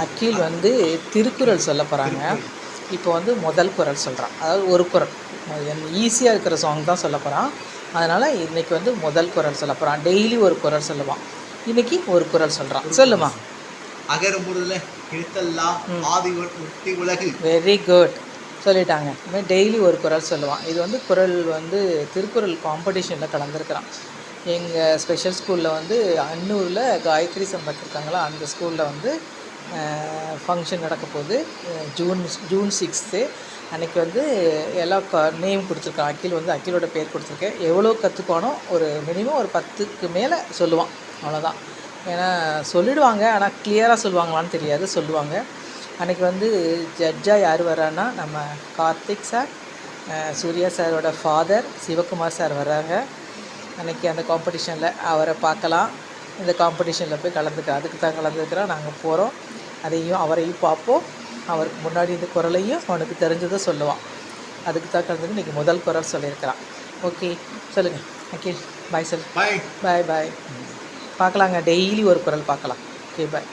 அகில் வந்து திருக்குறள் சொல்ல போகிறாங்க. இப்போ வந்து முதல் குறள் சொல்கிறான், அதாவது ஒரு குறள் ஈஸியாக இருக்கிற சாங் தான் சொல்ல போகிறான். அதனால் இன்றைக்கி வந்து முதல் குறள் சொல்ல போகிறான். டெய்லி ஒரு குறள் சொல்லுவான், இன்றைக்கி ஒரு குறள் சொல்கிறான். சொல்லுமா? அகர முதல எழுத்தெல்லாம் ஆதிவன் முத்தி உலகு. வெரி குட், சொல்லிட்டாங்க. இதுமாதிரி டெய்லி ஒரு குறள் சொல்லுவான். இது வந்து குறள் வந்து திருக்குறள் காம்படிஷனில் கலந்துருக்கிறான். எங்கள் ஸ்பெஷல் ஸ்கூலில் வந்து அன்னூரில் காயத்ரி சம்பத் இருக்காங்களா, அந்த ஸ்கூலில் வந்து ஃபங்க்ஷன் நடக்க போகுது. ஜூன் 6 அன்றைக்கி வந்து எல்லாம் நேம் கொடுத்துருக்கான். அகில் வந்து அகிலோட பேர் கொடுத்துருக்கேன். எவ்வளோ கற்றுப்பானோ ஒரு மினிமம் ஒரு 10க்கு மேலே சொல்லுவான், அவ்வளோதான். ஏன்னா சொல்லிடுவாங்க, ஆனால் கிளியராக சொல்லுவாங்களான்னு தெரியாது, சொல்லுவாங்க. அன்றைக்கி வந்து ஜட்ஜாக யார் வர்றான்னா நம்ம கார்த்திக் சார், சூர்யா சாரோட ஃபாதர் சிவகுமார் சார் வர்றாங்க. அன்றைக்கி அந்த காம்படிஷனில் அவரை பார்க்கலாம். இந்த காம்படிஷனில் போய் அதுக்கு தான் கலந்துருக்கிறோம். நாங்கள் போகிறோம், அவரையும் பார்ப்போம். அவருக்கு முன்னாடி இந்த குறளையும் அவனுக்கு தெரிஞ்சதை சொல்லுவான். அதுக்கு தான் கலந்துட்டு இன்றைக்கி முதல் குறள் சொல்லியிருக்கிறான். ஓகே, சொல்லுங்கள் அகில். பாய் சொல்லு. பாய் பாய் பாய். பார்க்கலாங்க, டெய்லி ஒரு குறள் பார்க்கலாம். ஓகே, பாய்.